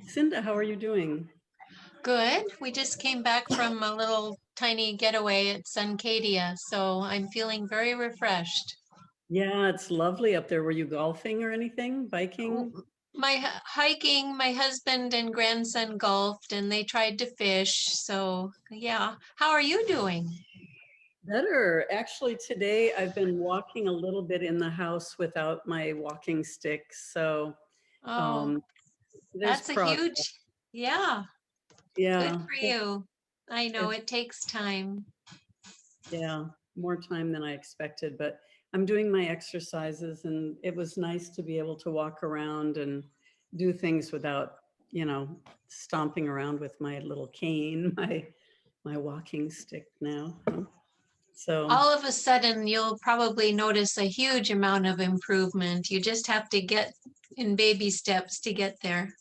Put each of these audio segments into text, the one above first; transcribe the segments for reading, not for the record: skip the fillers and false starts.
Cinda, how are you doing? Good. We just came back from a little tiny getaway at Suncadia, so I'm feeling very refreshed. Yeah, it's lovely up there. Were you golfing or anything? W- Biking? Hiking, my husband and grandson golfed and they tried to fish. So, yeah. How are you doing? Better. Actually, today I've been walking a little bit in the house without my walking stick. So Oh, um, there's that's a progress. huge, yeah, good Yeah, for you. I know it's it takes time. yeah, more time than I expected, but I'm doing my exercises and it was nice to be able to walk around and do things without, stomping around with my little cane, my walking stick now. So All of a sudden, you'll probably notice a huge amount of improvement. You just have to get in baby steps to get there.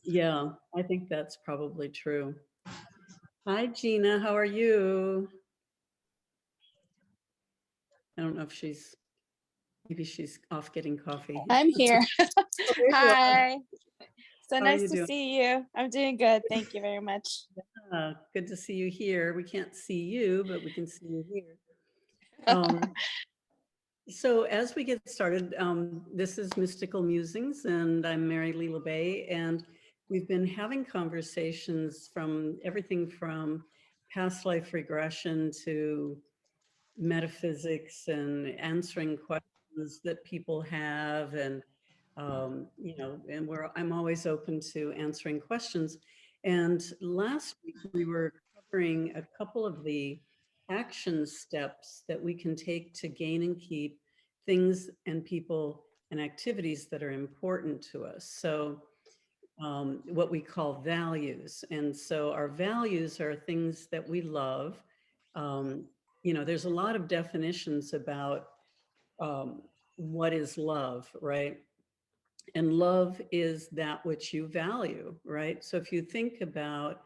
yeah, I think that's probably true. Hi, Gina. How are you? I don't know if maybe she's off getting coffee. I'm here. Oh, there you are. Hi. So How are nice you to doing? see you. I'm doing good. Thank you very much. Good to see you here. We can't see you, but we can see you here. Um, so as we get started, this is Mystical Musings, and I'm Mary Lee LeBay, and we've been having conversations from everything from past life regression to metaphysics and answering questions that people have, and I'm always open to answering questions. And last week we were covering a couple of the action steps that we can take to gain and keep things and people and activities that are important to us. So what we call values. And so our values are things that we love. Um, there's a lot of definitions about um, what is love, right? And love is that which you value, right? So if you think about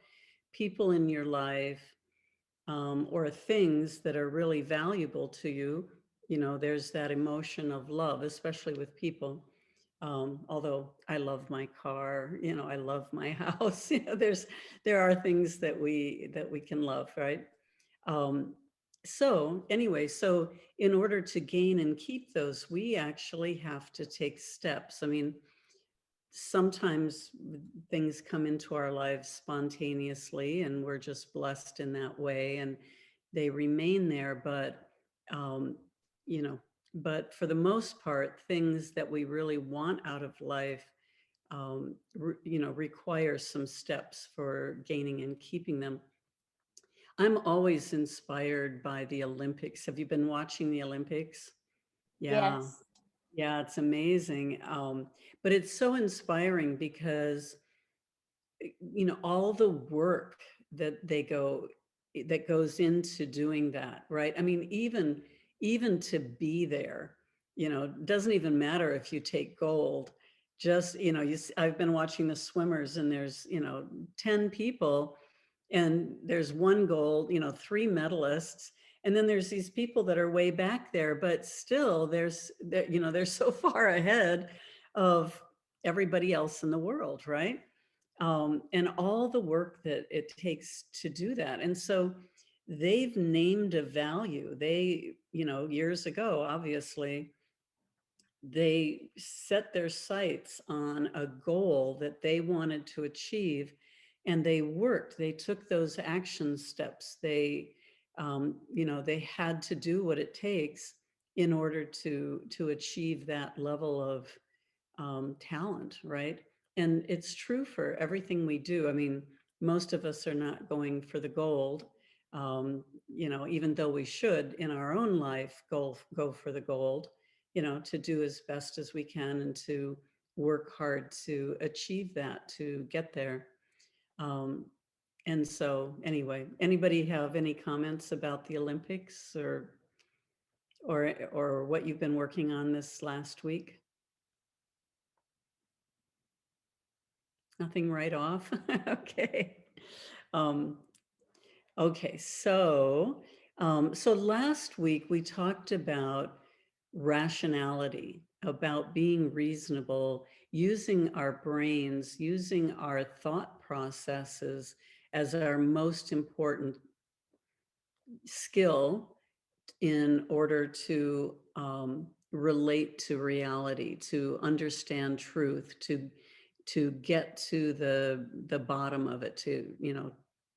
people in your life or things that are really valuable to you, there's that emotion of love, especially with people. Although I love my car, I love my house. There are things that we can love, right? Um, so anyway, so in order to gain and keep those, we actually have to take steps. I mean, sometimes things come into our lives spontaneously and we're just blessed in that way and they remain there, but um, you know but for the most part, things that we really want out of life require some steps for gaining and keeping them. I'm always inspired by the Olympics. Have you been watching the Olympics? Yeah. Yes. Yeah, it's amazing. But it's so inspiring because, all the work that that goes into doing that, right? I mean, even to be there, doesn't even matter if you take gold. Just, I've been watching the swimmers and there's, 10 people and there's one gold, three medalists, and then there's these people that are way back there, but still they're so far ahead of everybody else in the world, right? And all the work that it takes to do that. And so they've named a value. They, years ago, obviously, they set their sights on a goal that they wanted to achieve, and they took those action steps. They had to do what it takes in order to achieve that level of talent, right? And it's true for everything we do. I mean, most of us are not going for the gold, even though we should in our own life go for the gold, to do as best as we can and to work hard to achieve that, to get there. Um, and so anyway, anybody have any comments about the Olympics or what you've been working on this last week? Nothing right off? Okay. Um, okay, so last week we talked about rationality, about being reasonable, using our brains, using our thought processes as our most important skill in order to relate to reality, to understand truth, to get to the bottom of it, to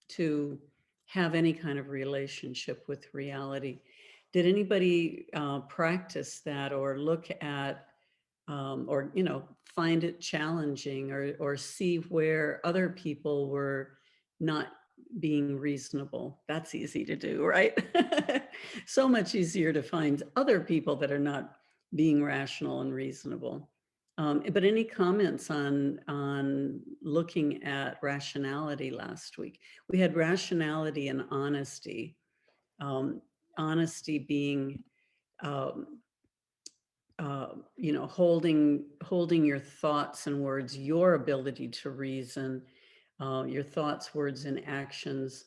to have any kind of relationship with reality. Did anybody practice that or look at or find it challenging or see where other people were not being reasonable? That's easy to do, right? So much easier to find other people that are not being rational and reasonable. But any comments on looking at rationality last week? We had rationality and honesty. Um, Honesty being um, holding your thoughts and words, your ability to reason, your thoughts, words, and actions,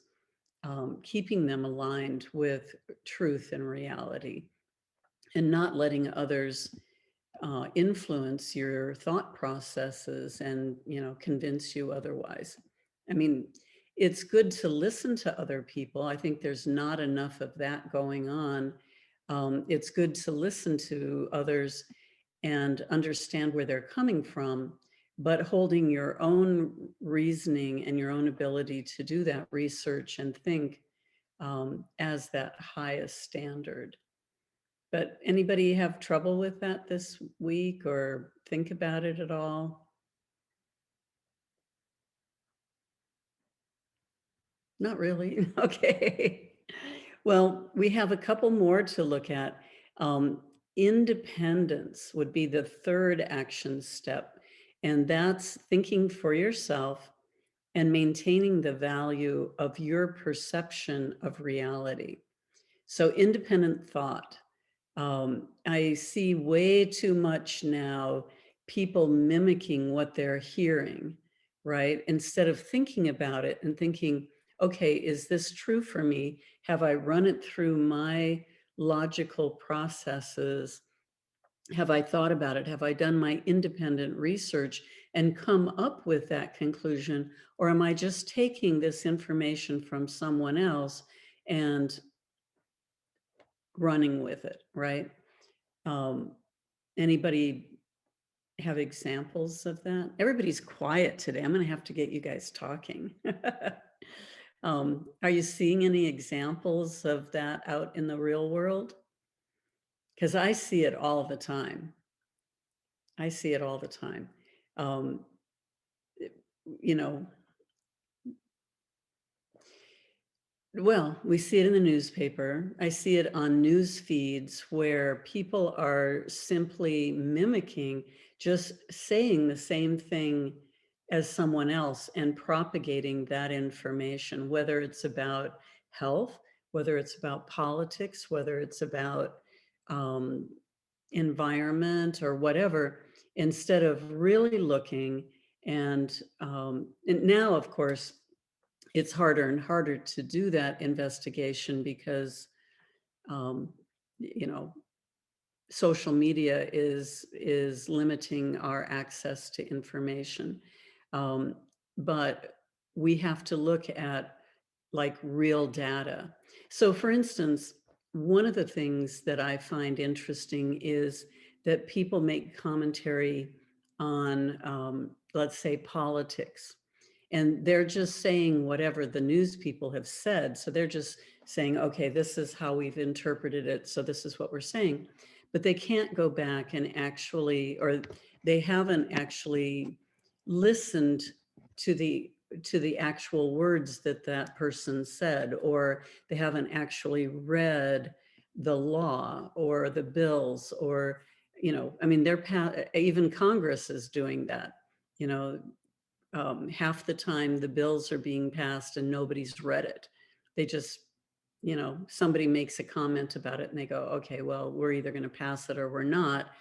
keeping them aligned with truth and reality, and not letting others influence your thought processes and convince you otherwise. I mean, it's good to listen to other people. I think there's not enough of that going on. It's good to listen to others and understand where they're coming from, but holding your own reasoning and your own ability to do that research and think as that highest standard. But anybody have trouble with that this week or think about it at all? Not really. Okay. Well, we have a couple more to look at. Um, Independence would be the third action step, and that's thinking for yourself and maintaining the value of your perception of reality. So independent thought. I see way too much now people mimicking what they're hearing, right? Instead of thinking about it and thinking, okay, is this true for me? Have I run it through my logical processes? Have I thought about it? Have I done my independent research and come up with that conclusion? Or am I just taking this information from someone else and running with it, right? Um, Anybody have examples of that? Everybody's quiet today. I'm going to have to get you guys talking. Are you seeing any examples of that out in the real world? Because I see it all the time. I see it all the time. Um, you know, Well, we see it in the newspaper. I see it on news feeds where people are simply mimicking, just saying the same thing as someone else and propagating that information, whether it's about health, whether it's about politics, whether it's about um, environment or whatever, instead of really looking. And now, of course, it's harder and harder to do that investigation because um, you know social media is limiting our access to information, um, but we have to look at like real data. So for instance, one of the things that I find interesting is that people make commentary on let's say politics, and they're just saying whatever the news people have said. So they're just saying, okay, this is how we've interpreted it, so this is what we're saying. But they can't go back and actually, or they haven't actually listened to the actual words that that person said, or they haven't actually read the law or the bills, or I mean, even Congress is doing that. you know Half the time the bills are being passed and nobody's read it. They just, somebody makes a comment about it and they go, okay, well, we're either going to pass it or we're not,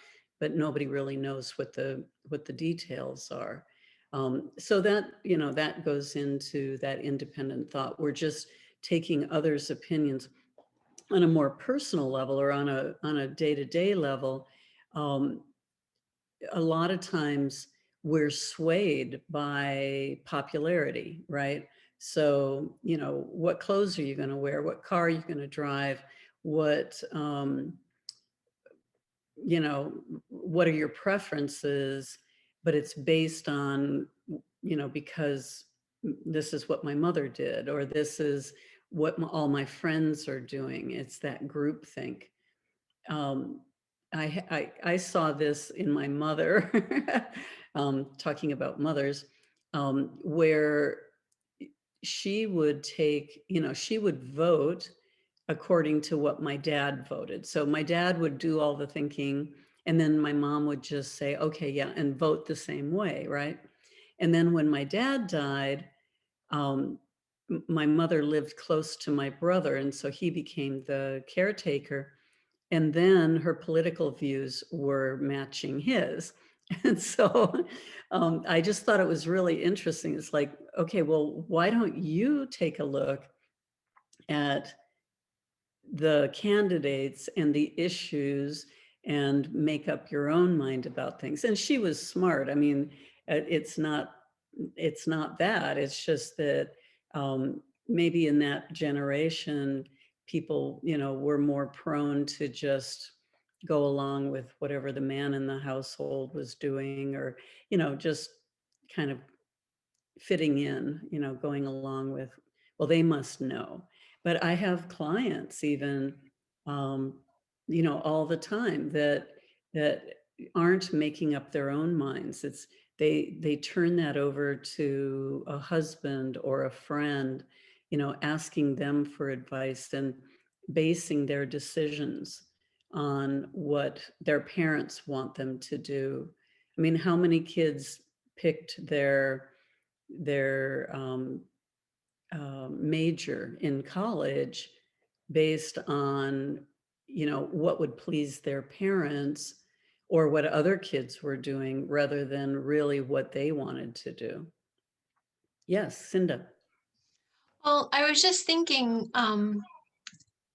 but nobody really knows what the details are. So that goes into that independent thought. We're just taking others' opinions. on a more personal level or on a day-to-day level, um, a lot of times we're swayed by popularity, right? So, you know, what clothes are you going to wear? What car are you going to drive? What, you know, what are your preferences? But it's based on, you know, because this is what my mother did, or this is what all my friends are doing. It's that group think. Um, I saw this in my mother, talking about mothers, where she would take, you know, she would vote according to what my dad voted. So my dad would do all the thinking, and then my mom would just say, okay, yeah, and vote the same way, right? And then when my dad died, um, my mother lived close to my brother, and so he became the caretaker. And then her political views were matching his. And so I just thought it was really interesting. It's like, okay, well, why don't you take a look at the candidates and the issues and make up your own mind about things? And she was smart. I mean, it's not that. It's just that maybe in that generation, people, you know, were more prone to just go along with whatever the man in the household was doing, or, you know, just kind of fitting in, you know, going along with, well, they must know. But I have clients even, um, you know, all the time that aren't making up their own minds. It's they turn that over to a husband or a friend, you know, asking them for advice and basing their decisions on what their parents want them to do. I mean, how many kids picked their major in college based on, you know, what would please their parents or what other kids were doing rather than really what they wanted to do. Yes, Cinda. Well, I was just thinking,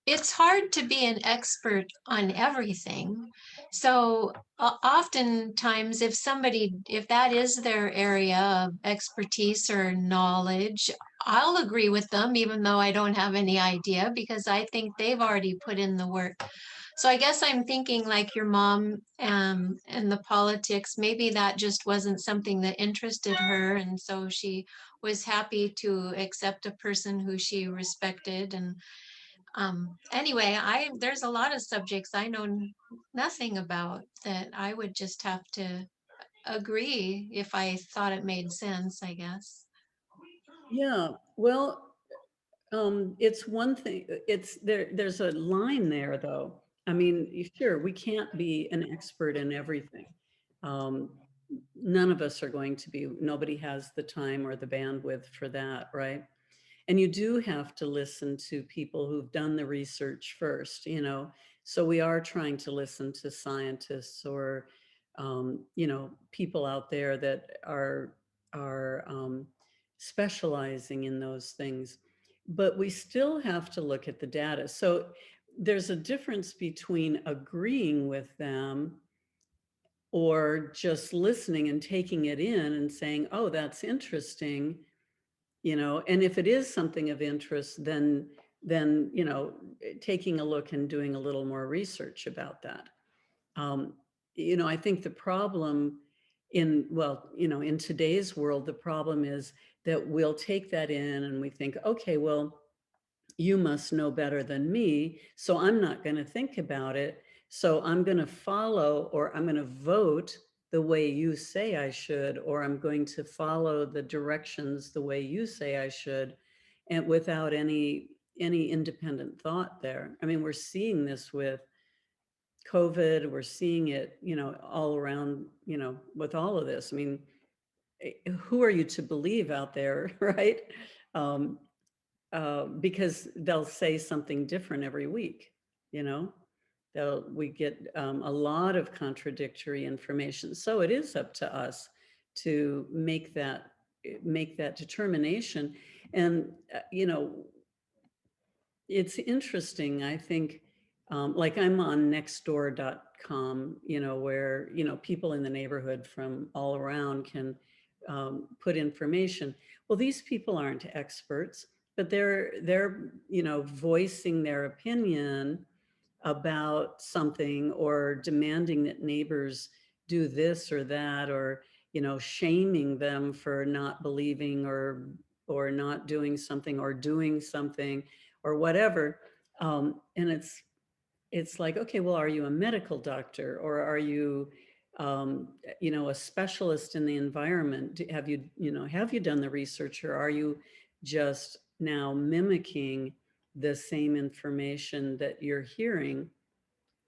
it's hard to be an expert on everything. So oftentimes, if that is their area of expertise or knowledge, I'll agree with them, even though I don't have any idea, because I think they've already put in the work. So I guess I'm thinking like your mom, and the politics, maybe that just wasn't something that interested her. And so she was happy to accept a person who she respected. And anyway, there's a lot of subjects I know nothing about that I would just have to agree if I thought it made sense, I guess. Yeah, well, it's one thing, it's there's a line there though. I mean, sure, we can't be an expert in everything. Um, None of us are going to be, nobody has the time or the bandwidth for that, right? And you do have to listen to people who've done the research first, you know. So we are trying to listen to scientists or, you know, people out there that are specializing in those things. But we still have to look at the data. So there's a difference between agreeing with them or just listening and taking it in and saying, oh, that's interesting, you know. And if it is something of interest, then you know, taking a look and doing a little more research about that. um, you know, I think the problem in, well, you know, in today's world, the problem is that we'll take that in and we think, okay, well, you must know better than me, so I'm not going to think about it. So I'm going to follow, or I'm going to vote the way you say I should, or I'm going to follow the directions the way you say I should, and without any independent thought there. I mean, we're seeing this with COVID, we're seeing it, you know, all around, you know, with all of this. I mean, who are you to believe out there, right? Um, because they'll say something different every week, you know. We get a lot of contradictory information. So it is up to us to make that determination. And you know, it's interesting. I think, like I'm on nextdoor.com, where, people in the neighborhood from all around can put information. Well, these people aren't experts, but they're, voicing their opinion about something or demanding that neighbors do this or that, or, shaming them for not believing or not doing something or doing something or whatever. And it's like, okay, well, are you a medical doctor, or are you, a specialist in the environment? Have you done the research, or are you just now mimicking the same information that you're hearing,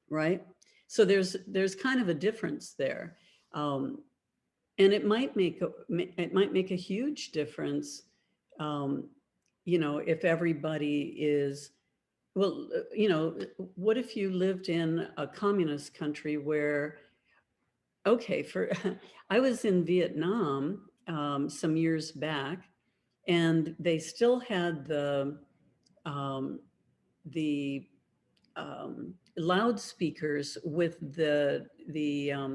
right? So there's kind of a difference there. And it might make a huge difference, um, if everybody is, well, what if you lived in a communist country where, okay, I was in Vietnam some years back, and they still had um, the loudspeakers with the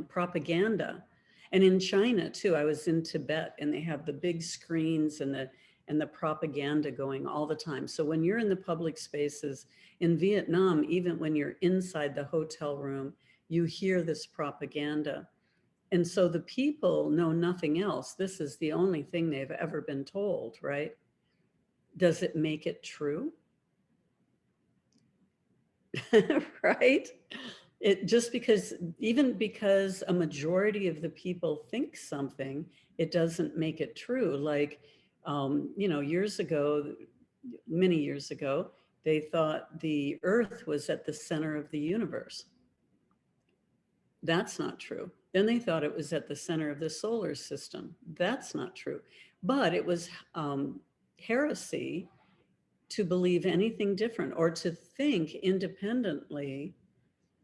propaganda. And in China too, I was in Tibet, and they have the big screens and the propaganda going all the time. So when you're in the public spaces in Vietnam, even when you're inside the hotel room, you hear this propaganda. And so the people know nothing else. This is the only thing they've ever been told, right? Does it make it true? Right? It just because, even because a majority of the people think something, it doesn't make it true. Like, years ago, many years ago, they thought the Earth was at the center of the universe. That's not true. Then they thought it was at the center of the solar system. That's not true. But it was heresy to believe anything different, or to think independently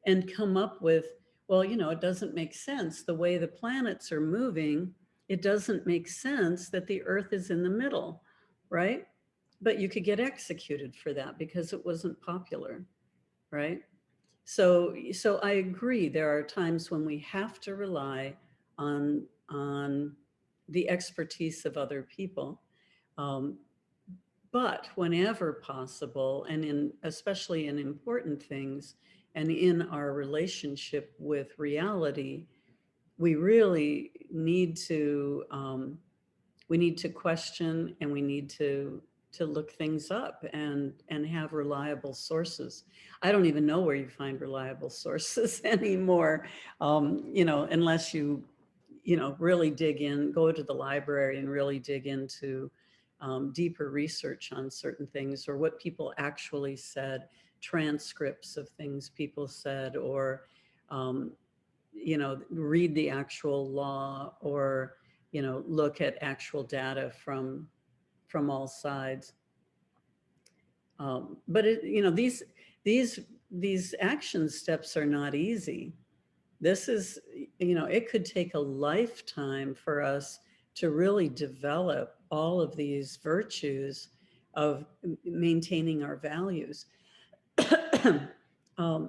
and come up with, well, it doesn't make sense the way the planets are moving. It doesn't make sense that the Earth is in the middle, right? But you could get executed for that because it wasn't popular, right? So I agree. There are times when we have to rely on the expertise of other people. Um, but whenever possible, and especially in important things, and in our relationship with reality, we really need to question, and we need to look things up and have reliable sources. I don't even know where you find reliable sources anymore, unless you really dig in, go to the library and really dig into deeper research on certain things, or what people actually said, transcripts of things people said, or um, read the actual law, or look at actual data from all sides. But these action steps are not easy. This is, it could take a lifetime for us to really develop all of these virtues of maintaining our values. um,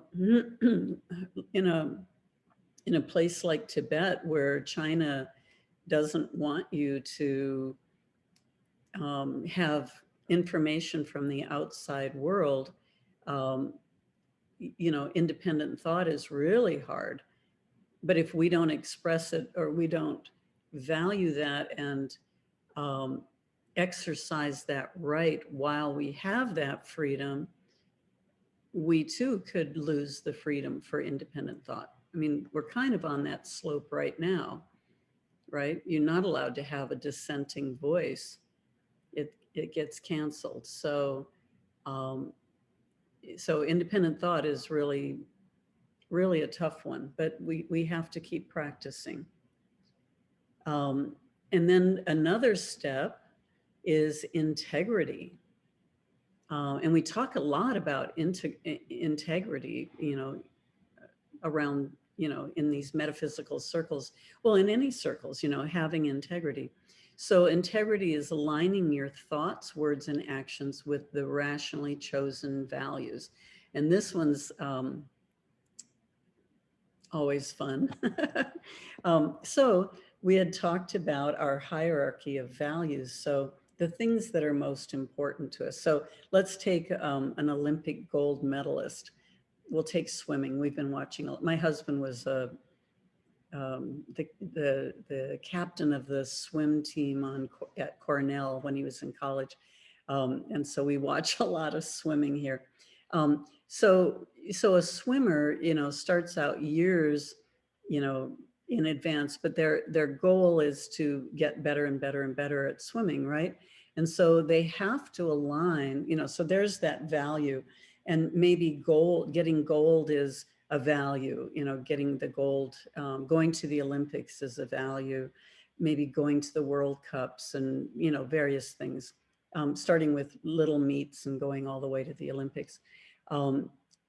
in a place like Tibet, where China doesn't want you to have information from the outside world, um, independent thought is really hard. But if we don't express it, or we don't value that and um, exercise that right while we have that freedom, we too could lose the freedom for independent thought. I mean, we're kind of on that slope right now, right? You're not allowed to have a dissenting voice. It gets canceled. Um, so independent thought is really, really a tough one, but we have to keep practicing. Um, and then another step is integrity. And we talk a lot about integrity, around, in these metaphysical circles, well, in any circles, having integrity. So integrity is aligning your thoughts, words, and actions with the rationally chosen values. And this one's always fun. So we had talked about our hierarchy of values. So the things that are most important to us. So let's take an Olympic gold medalist. We'll take swimming. We've been watching. My husband was the captain of the swim team at Cornell when he was in college, and so we watch a lot of swimming here. So a swimmer, starts out years, you know, in advance, but their goal is to get better and better and better at swimming, right? And so they have to align, so there's that value, and maybe getting gold is a value, getting the gold, going to the Olympics is a value, maybe going to the World Cups and, various things, starting with little meets and going all the way to the Olympics.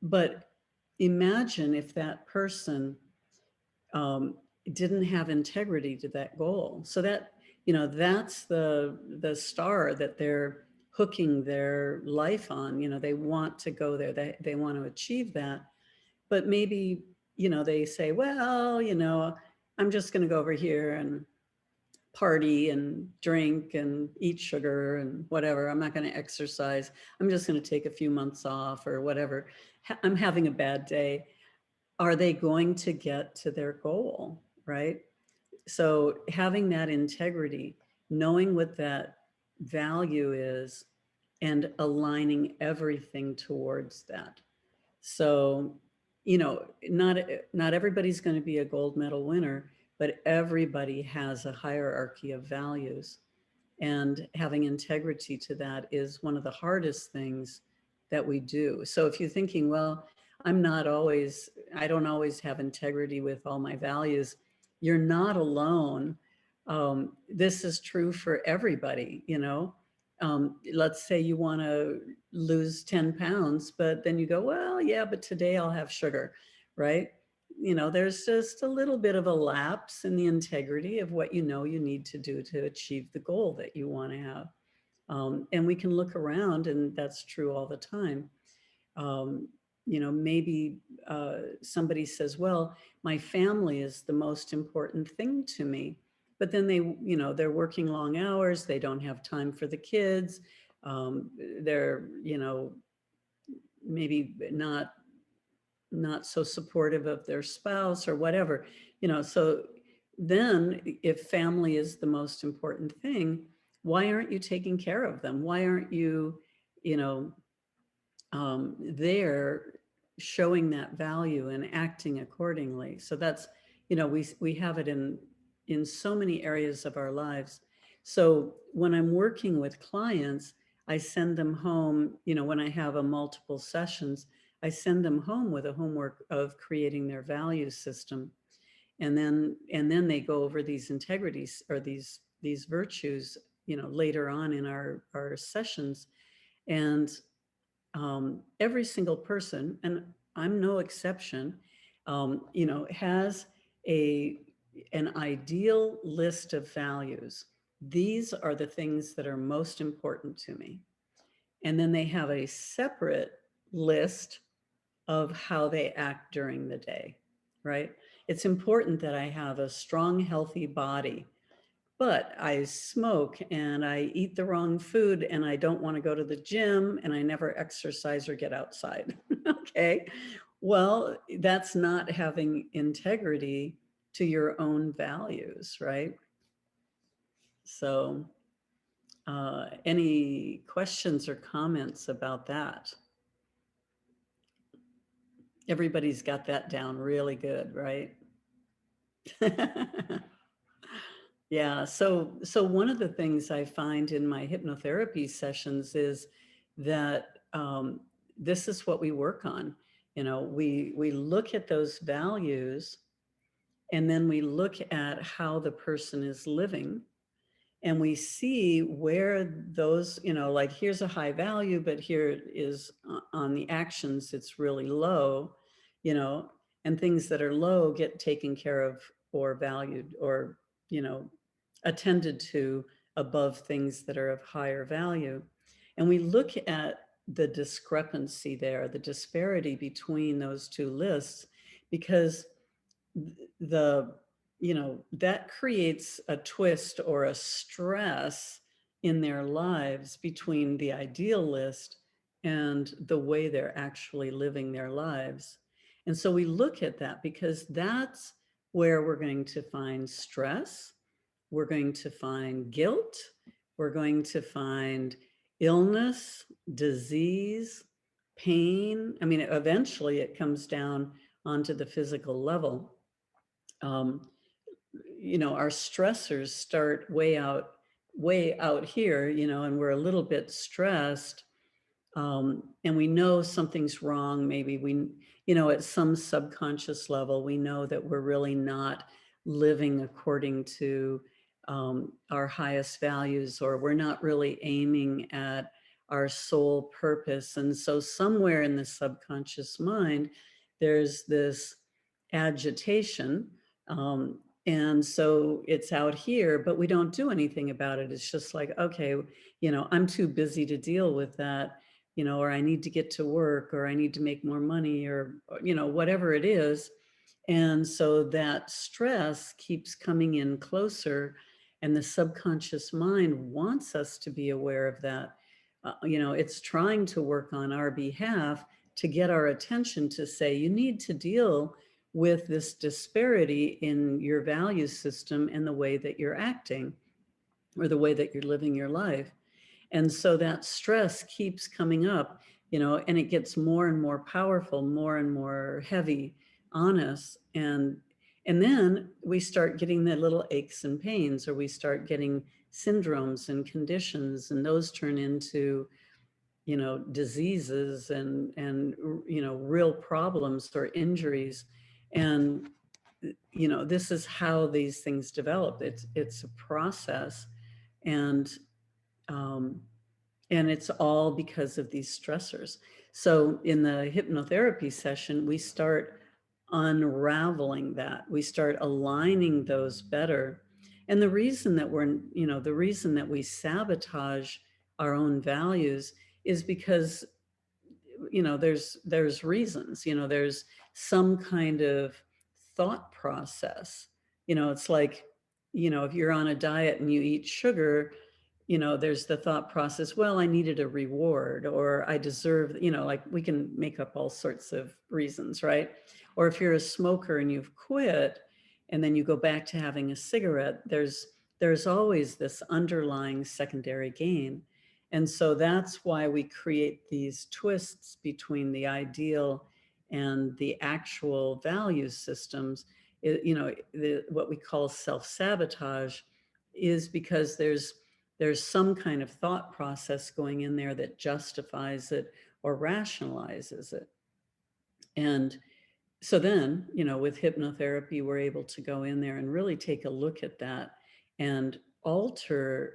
But imagine if that person didn't have integrity to that goal. So that, that's the star that they're hooking their life on. They want to go there, they want to achieve that. But maybe, they say, well, I'm just going to go over here and party and drink and eat sugar and whatever. I'm not going to exercise. I'm just going to take a few months off or whatever. I'm having a bad day. Are they going to get to their goal? Right. So having that integrity, knowing what that value is, and aligning everything towards that. So, not everybody's going to be a gold medal winner, but everybody has a hierarchy of values. And having integrity to that is one of the hardest things that we do. So if you're thinking, well, I don't always have integrity with all my values, you're not alone. This is true for everybody, let's say you want to lose 10 pounds, but then you go, well, yeah, but today I'll have sugar, right? There's just a little bit of a lapse in the integrity of what you need to do to achieve the goal that you want to have. And we can look around, and that's true all the time. Maybe somebody says, well, my family is the most important thing to me. But then they're working long hours. They don't have time for the kids. They're, maybe not so supportive of their spouse or whatever, so then if family is the most important thing, why aren't you taking care of them? Why aren't you, you know, there showing that value and acting accordingly? So that's, we have it in so many areas of our lives. So when I'm working with clients, I send them home, when I have a multiple sessions, I send them home with a homework of creating their value system. And then they go over these integrities or these virtues, later on in our sessions. And every single person, and I'm no exception, has an ideal list of values. These are the things that are most important to me. And then they have a separate list of how they act during the day, right? It's important that I have a strong, healthy body, but I smoke and I eat the wrong food and I don't want to go to the gym and I never exercise or get outside. Okay. Well, that's not having integrity to your own values, right? So, any questions or comments about that? Everybody's got that down really good, right? Yeah. So one of the things I find in my hypnotherapy sessions is that this is what we work on. We look at those values, and then we look at how the person is living, and we see where those, like here's a high value, but here it is on the actions, it's really low, you know, and things that are low get taken care of or valued or, attended to above things that are of higher value. And we look at the discrepancy there, the disparity between those two lists, because the, that creates a twist or a stress in their lives between the ideal list and the way they're actually living their lives. And so we look at that because that's where we're going to find stress, we're going to find guilt, we're going to find illness, disease, pain. I mean, eventually it comes down onto the physical level. Um, our stressors start way out here, and we're a little bit stressed, and we know something's wrong. Maybe we, at some subconscious level, we know that we're really not living according to our highest values, or we're not really aiming at our soul purpose. And so somewhere in the subconscious mind, there's this agitation. And so it's out here, but we don't do anything about it. It's just like, okay, I'm too busy to deal with that, or I need to get to work, or I need to make more money, or, whatever it is. And so that stress keeps coming in closer, and the subconscious mind wants us to be aware of that. It's trying to work on our behalf to get our attention to say, you need to deal with this disparity in your value system and the way that you're acting, or the way that you're living your life. And so that stress keeps coming up, and it gets more and more powerful, more and more heavy on us. And then we start getting the little aches and pains, or we start getting syndromes and conditions, and those turn into, diseases and real problems or injuries. And this is how these things develop. It's a process, and it's all because of these stressors. So in the hypnotherapy session, we start unraveling that. We start aligning those better. And the reason that the reason that we sabotage our own values is because, there's reasons, there's some kind of thought process. It's like, if you're on a diet and you eat sugar, there's the thought process, well, I needed a reward, or I deserve, like we can make up all sorts of reasons, right? Or if you're a smoker and you've quit and then you go back to having a cigarette, there's always this underlying secondary gain. And so that's why we create these twists between the ideal and the actual value systems. What we call self-sabotage is because there's some kind of thought process going in there that justifies it or rationalizes it. And so then, with hypnotherapy, we're able to go in there and really take a look at that and alter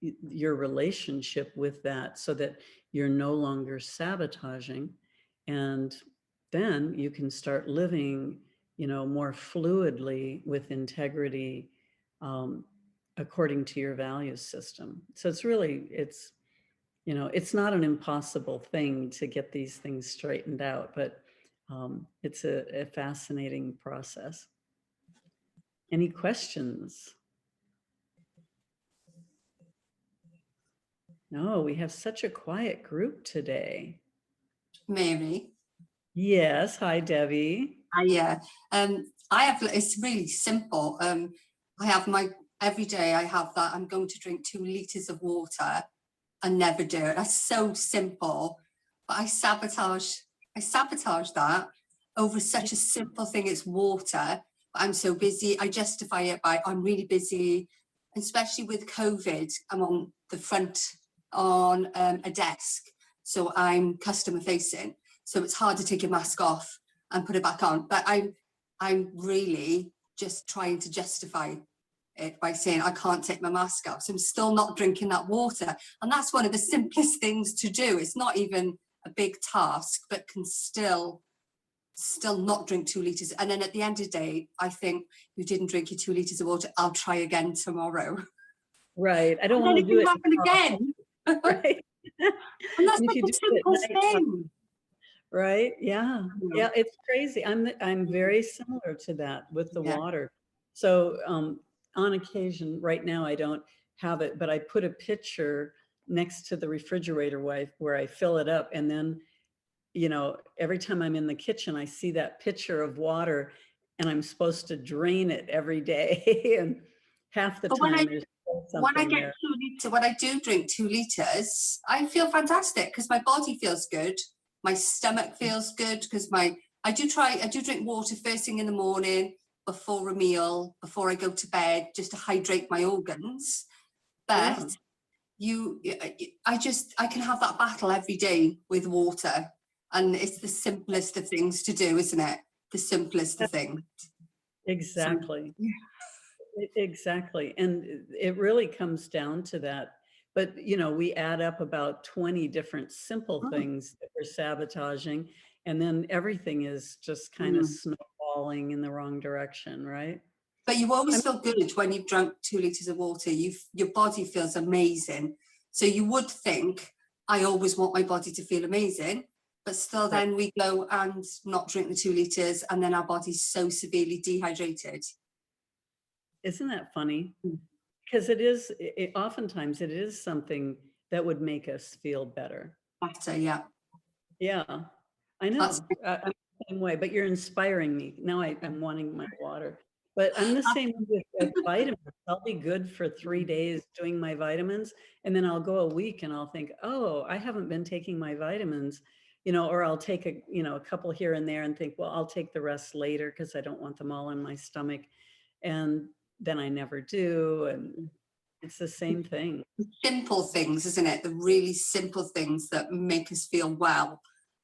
your relationship with that so that you're no longer sabotaging. And then you can start living, more fluidly with integrity, according to your value system. So it's not an impossible thing to get these things straightened out, but it's a fascinating process. Any questions? No, we have such a quiet group today. Mary. Yes. Hi, Debbie. I have, it's really simple. I have every day I have that I'm going to drink 2 liters of water and never do it. That's so simple, but I sabotage that over such a simple thing as water. I'm so busy. I justify it by I'm really busy, especially with COVID. I'm on the front on a desk, so I'm customer facing. So it's hard to take your mask off and put it back on. But I'm really just trying to justify it by saying I can't take my mask off. So I'm still not drinking that water. And that's one of the simplest things to do. It's not even a big task, but can still not drink 2 liters. And then at the end of the day, I think you didn't drink your 2 liters of water. I'll try again tomorrow. Right. I don't And then want to it do can it, happen again. right? And that's And if like you a do it simple at night, thing. right? Yeah. Yeah, it's crazy. I'm very similar to that with the Yeah. water. So on occasion, right now I don't have it, but I put a pitcher next to the refrigerator where I fill it up. And then, you know, every time I'm in the kitchen, I see that pitcher of water and I'm supposed to drain it every day. And half the But when time there's still I something get there. 2 litre, when I do drink 2 litres, I feel fantastic because my body feels good. My stomach feels good because I do drink water first thing in the morning before a meal, before I go to bed, just to hydrate my organs. Yeah. But I can have that battle every day with water. And it's the simplest of things to do, isn't it? The simplest of things. So, Exactly. yeah. Exactly. And it really comes down to that. But, you know, we add up about 20 different simple Mm, things that we're sabotaging, and then everything is just kind of mm. snowballing in the wrong direction, right? But you I always feel good when you've drunk 2 litres of water. Your body feels amazing. So you would think, I always want my body to feel amazing. But still, right. then we go and not drink the 2 litres, and then our body's so severely dehydrated. Isn't that funny? Mm. Because oftentimes it is something that would make us feel better. Better, yeah. Yeah, I That's know. I'm the same way, but you're inspiring me. Now I'm wanting my water. But I'm the same with vitamins. I'll be good for 3 days doing my vitamins, and then I'll go a week and I'll think, oh, I haven't been taking my vitamins, you know, or I'll take a couple here and there and think, well, I'll take the rest later because I don't want them all in my stomach. And then I never do. And it's the same thing. simple things, isn't it? The really simple things that make us feel well,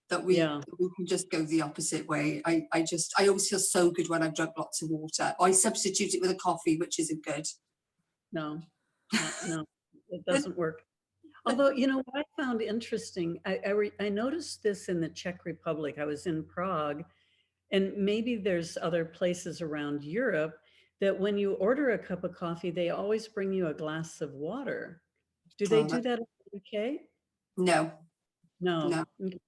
that Yeah, we can just go the opposite way. I always feel so good when I've drunk lots of water. I substitute it with a coffee, which isn't good. no, no, it doesn't work. Although, you know, what I found interesting, I noticed this in the Czech Republic. I was in Prague, and maybe there's other places around Europe that when you order a cup of coffee, they always bring you a glass of water. Do they Oh, do that in the UK? no, No. no. Okay.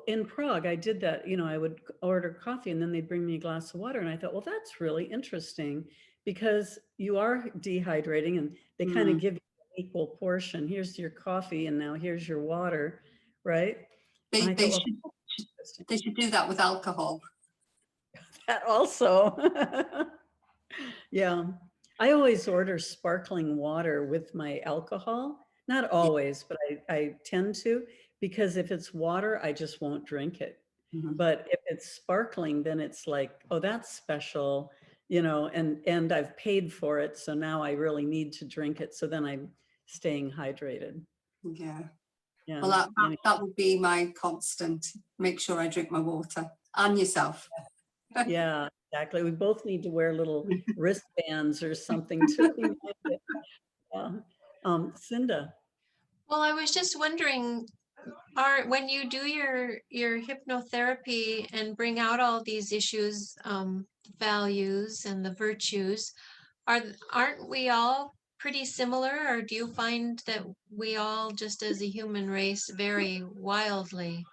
In Prague, I did that. You know, I would order coffee and then they'd bring me a glass of water. And I thought, well, that's really interesting because you are dehydrating and they kind of Mm. give you an equal portion. Here's your coffee and now here's your water, right? And They, I they thought, well, should that's interesting. they should do that with alcohol. That also. Yeah. I always order sparkling water with my alcohol. Not Yeah. always, but I tend to, because if it's water, I just won't drink it. Mhm. But if it's sparkling, then it's like, oh, that's special, you know, and I've paid for it. So now I really need to drink it. So then I'm staying hydrated. Yeah. Yeah. Well, Anyway, that would be my constant. Make sure I drink my water and yourself. yeah, exactly. We both need to wear little wristbands or something to remind it. Yeah. Cinda. Well, I was just wondering, when you do your hypnotherapy and bring out all these issues, values and the virtues, aren't we all pretty similar, or do you find that we all, just as a human race, vary wildly?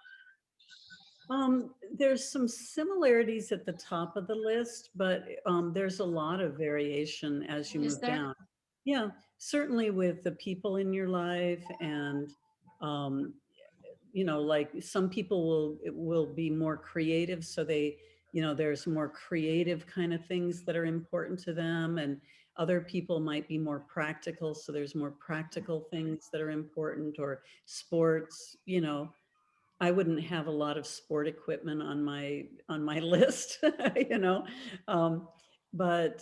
There's some similarities at the top of the list, but there's a lot of variation as you Is move there? down. Yeah, certainly with the people in your life and um, you know, like some people will be more creative, so they, you know, there's more creative kind of things that are important to them, and other people might be more practical, so there's more practical things that are important, or sports, you know. I wouldn't have a lot of sport equipment on my list, you know. Um, but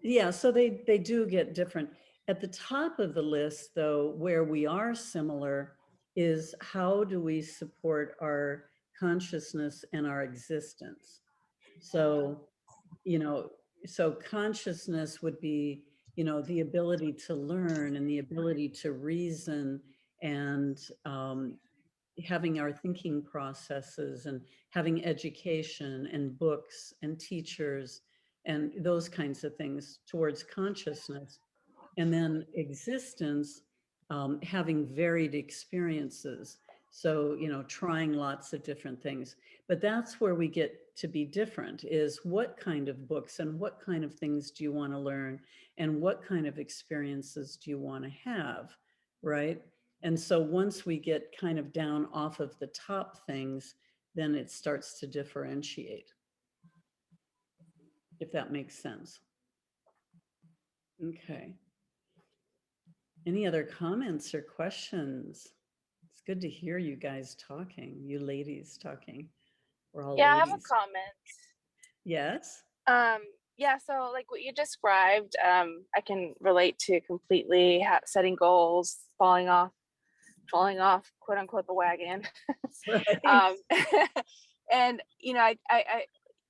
yeah, so they do get different. At the top of the list, though, where we are similar is how do we support our consciousness and our existence? So, you know, so consciousness would be, you know, the ability to learn and the ability to reason and having our thinking processes and having education and books and teachers and those kinds of things towards consciousness. And then existence, having varied experiences. So, trying lots of different things. But that's where we get to be different, is what kind of books and what kind of things do you want to learn and what kind of experiences do you want to have, right? And so once we get kind of down off of the top things, then it starts to differentiate, if that makes sense. Okay. Any other comments or questions? It's good to hear you guys talking, you ladies talking. We're all Yeah, I have a ladies. comment. Yes? Yeah, so like what you described, I can relate to completely setting goals, falling off, quote unquote, the wagon. Right. And I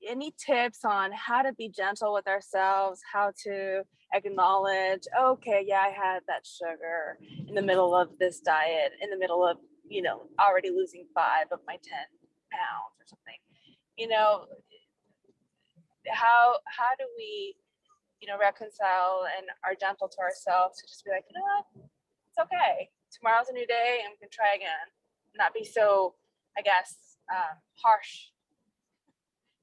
any tips on how to be gentle with ourselves, how to acknowledge, okay, yeah, I had that sugar in the middle of this diet, in the middle of, already losing 5 of my 10 pounds or something. How do we, reconcile and are gentle to ourselves to just be like, what, it's okay. Tomorrow's a new day and we can try again. Not be so, I guess, harsh.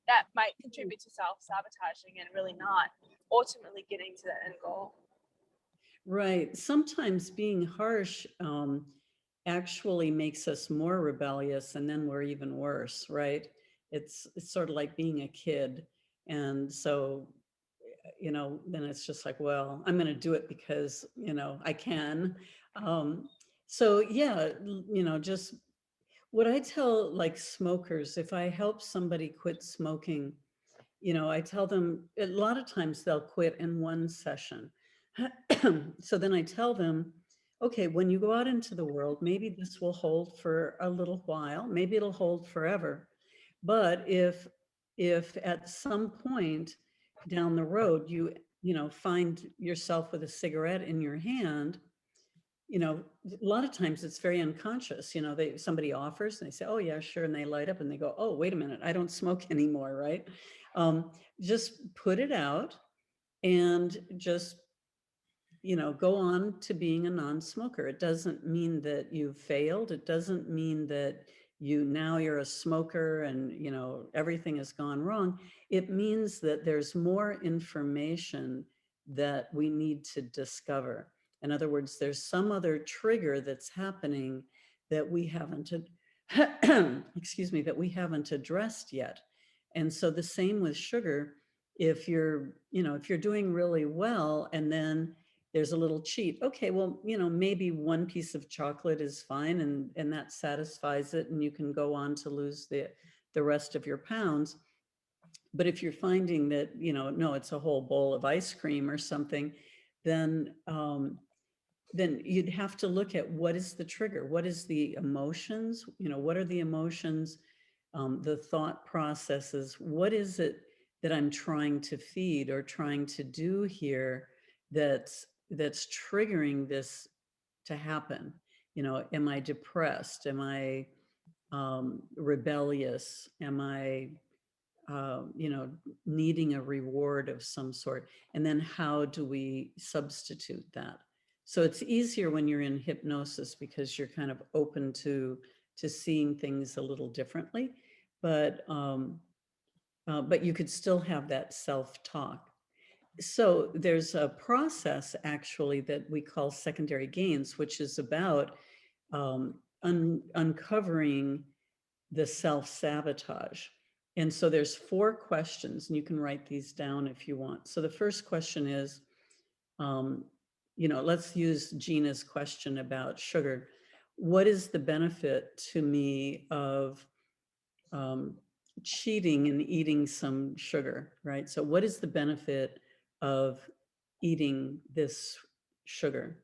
That might contribute to self-sabotaging and really not ultimately getting to that end goal. Right. Sometimes being harsh actually makes us more rebellious, and then we're even worse, right? It's sort of like being a kid. And so, then it's just like, well, I'm going to do it because, I can. So yeah, just what I tell like smokers, if I help somebody quit smoking, I tell them a lot of times they'll quit in one session. So then I tell them, okay, when you go out into the world, maybe this will hold for a little while, maybe it'll hold forever. But if at some point down the road find yourself with a cigarette in your hand, a lot of times it's very unconscious. Somebody offers and they say, oh yeah, sure, and they light up and they go, oh, wait a minute, I don't smoke anymore, right? Just put it out and just go on to being a non-smoker. It doesn't mean that you've failed. It doesn't mean that you're a smoker and everything has gone wrong. It means that there's more information that we need to discover. In other words, there's some other trigger that's happening that we haven't excuse me, that we haven't addressed yet. And so the same with sugar. If you're doing really well and then there's a little cheat. Okay, well, maybe one piece of chocolate is fine and that satisfies it and you can go on to lose the rest of your pounds. But if you're finding that, no, it's a whole bowl of ice cream or something, then you'd have to look at what is the trigger, what is the emotions, what are the emotions, the thought processes, what is it that I'm trying to feed or trying to do here that's triggering this to happen? Am I depressed? Am I rebellious? Am I needing a reward of some sort? And then how do we substitute that? So it's easier when you're in hypnosis because you're kind of open to seeing things a little differently, but you could still have that self-talk. So there's a process actually that we call secondary gains, which is about uncovering the self-sabotage. And so there's 4 questions, and you can write these down if you want. So the first question is, let's use Gina's question about sugar. What is the benefit to me of cheating and eating some sugar, right? So what is the benefit of eating this sugar?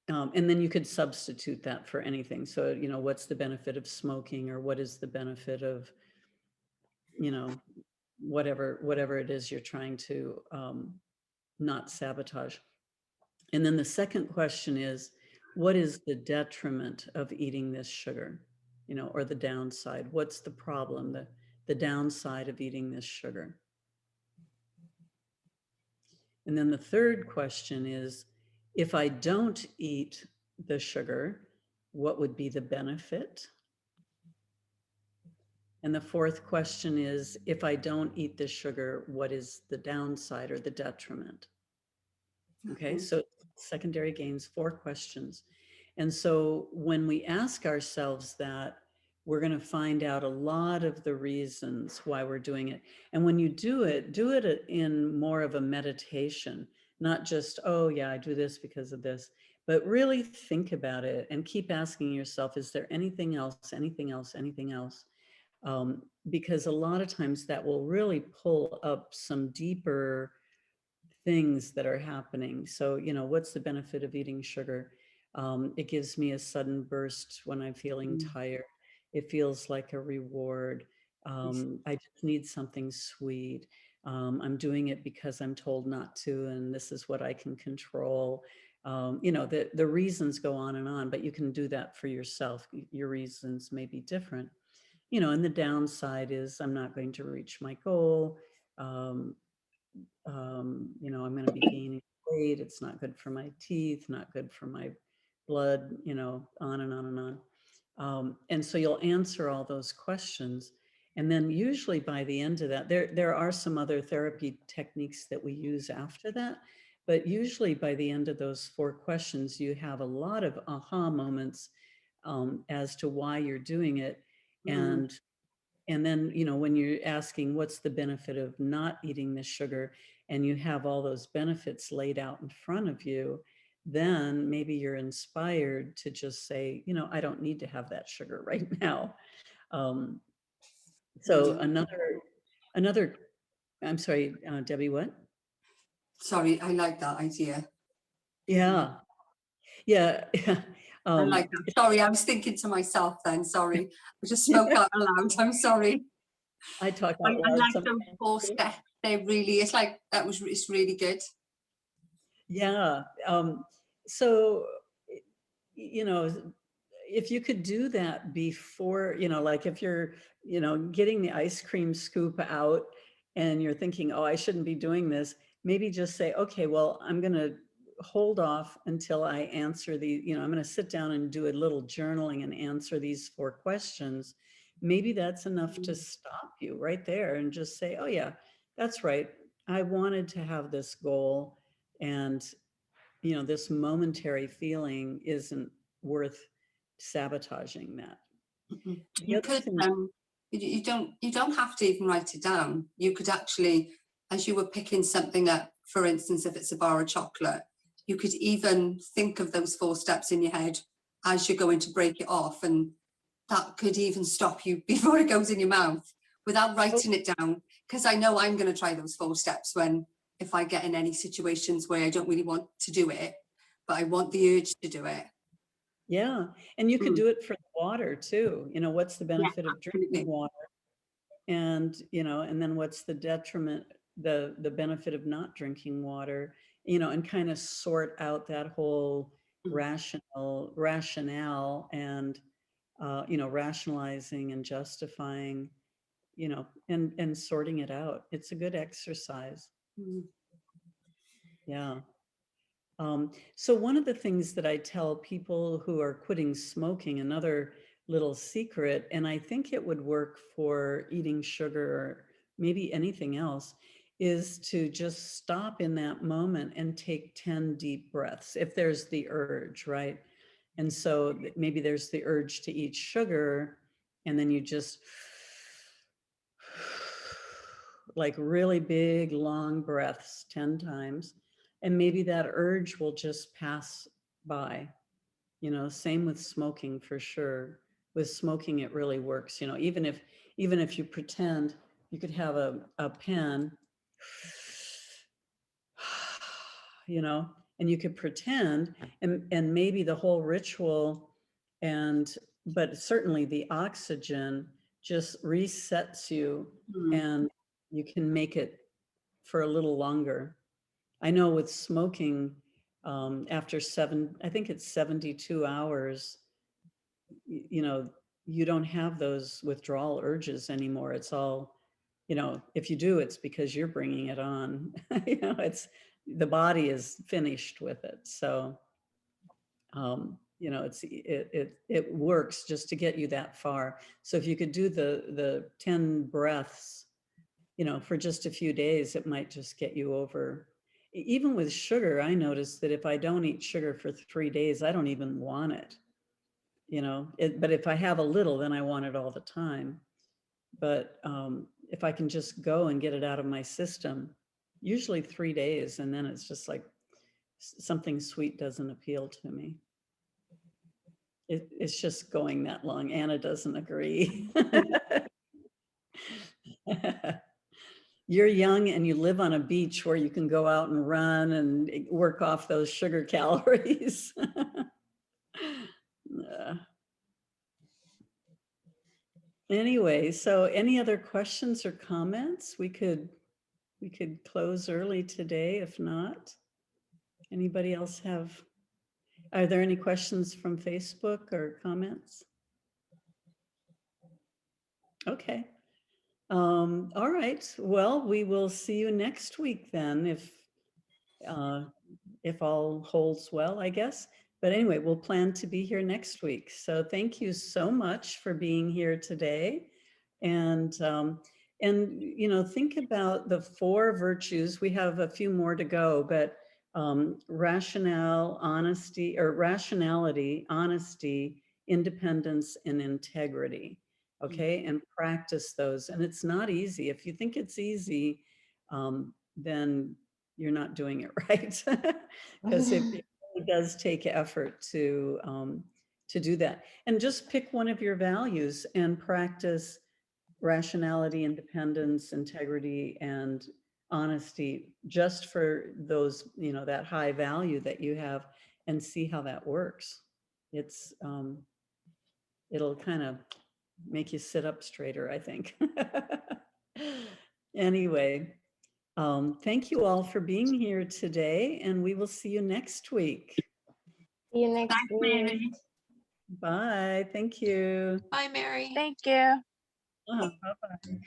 And then you could substitute that for anything. So, what's the benefit of smoking, or what is the benefit of, whatever it is you're trying to not sabotage. And then the second question is, what is the detriment of eating this sugar, or the downside? What's the problem, the downside of eating this sugar? And then the third question is, if I don't eat the sugar, what would be the benefit? And the fourth question is, if I don't eat the sugar, what is the downside or the detriment? Okay, so secondary gains, 4 questions. And so when we ask ourselves that, we're going to find out a lot of the reasons why we're doing it. And when you do it in more of a meditation, not just, oh yeah, I do this because of this, but really think about it and keep asking yourself, is there anything else, anything else, anything else? Because a lot of times that will really pull up some deeper things that are happening. So, you know, what's the benefit of eating sugar? It gives me a sudden burst when I'm feeling tired. It feels like a reward. I just need something sweet. I'm doing it because I'm told not to, and this is what I can control. You know, the reasons go on, but you can do that for yourself. Your reasons may be different. You know, and the downside is I'm not going to reach my goal. You know, I'm going to be gaining weight. It's not good for my teeth, not good for my blood, you know, on and on and on. And so you'll answer all those questions. And then usually by the end of that, there are some other therapy techniques that we use after that. But usually by the end of those 4 questions, you have a lot of aha moments as to why you're doing it. And then, you know, when you're asking what's the benefit of not eating the sugar, and you have all those benefits laid out in front of you, then maybe you're inspired to just say, you know, I don't need to have that sugar right now. Um, so another, I'm sorry, Debbie, what? Sorry, I like that idea. Yeah, yeah. I like that. Sorry, I was thinking to myself then, sorry. I just spoke out loud, I'm sorry. I talk I out loud like those sometimes. 4 steps. They really, it's like, it's really good. Yeah. So, you know, if you could do that before, you know, like if you're, you know, getting the ice cream scoop out and you're thinking, oh, I shouldn't be doing this, maybe just say, okay, well, I'm going to hold off until I answer the, you know, I'm going to sit down and do a little journaling and answer these 4 questions. Maybe that's enough to stop you right there and just say, oh yeah, that's right. I wanted to have this goal, and you know, this momentary feeling isn't worth sabotaging that. Mhm. The You other could, thing, you don't have to even write it down. You could actually, as you were picking something up, for instance, if it's a bar of chocolate, you could even think of those 4 steps in your head as you're going to break it off, and that could even stop you before it goes in your mouth without writing it down. Because I know I'm going to try those 4 steps if I get in any situations where I don't really want to do it, but I want the urge to do it. yeah, and you could do it for the water too. You know, what's the Yeah, benefit of drinking absolutely. water? And, you know, and then what's the detriment, the benefit of not drinking water, you know, and kind of sort out that whole rationale and, you know, rationalizing and justifying, you know, and sorting it out. It's a good exercise. Mm. Yeah. So one of the things that I tell people who are quitting smoking, another little secret, and I think it would work for eating sugar or maybe anything else, is to just stop in that moment and take 10 deep breaths if there's the urge, right? And so maybe there's the urge to eat sugar, and then you just like really big, long breaths 10 times. And maybe that urge will just pass by. You know, same with smoking for sure. With smoking, it really works. You know, even if you pretend you could have a pen, you know, and you could pretend, and maybe the whole ritual, and but certainly the oxygen just resets you, Mm. and you can make it for a little longer. I know with smoking, after I think it's 72 hours, you know, you don't have those withdrawal urges anymore. It's all, you know, if you do, it's because you're bringing it on. You know, the body is finished with it. So, you know, it works just to get you that far. So if you could do the 10 breaths, you know, for just a few days, it might just get you over. Even with sugar, I noticed that if I don't eat sugar for 3 days, I don't even want it, you know, but if I have a little, then I want it all the time. But if I can just go and get it out of my system, usually 3 days, and then it's just like something sweet doesn't appeal to me. It's just going that long. Anna doesn't agree. You're young and you live on a beach where you can go out and run and work off those sugar calories. Anyway, so any other questions or comments? We could close early today if not. Anybody else have, are there any questions from Facebook or comments? Okay. All right. Well, we will see you next week then, if all holds well, I guess. But anyway, we'll plan to be here next week. So thank you so much for being here today. And you know, think about the 4 virtues. We have a few more to go, but rationality, honesty, independence, and integrity. Okay, and practice those. And it's not easy. If you think it's easy, then you're not doing it right, because it really does take effort to do that. And just pick one of your values and practice rationality, independence, integrity, and honesty just for those, you know, that high value that you have, and see how that works. It's it'll kind of make you sit up straighter, I think. Anyway, thank you all for being here today, and we will see you next week. See you next week. Mary. Bye. Thank you. Bye, Mary. Thank you. Bye-bye.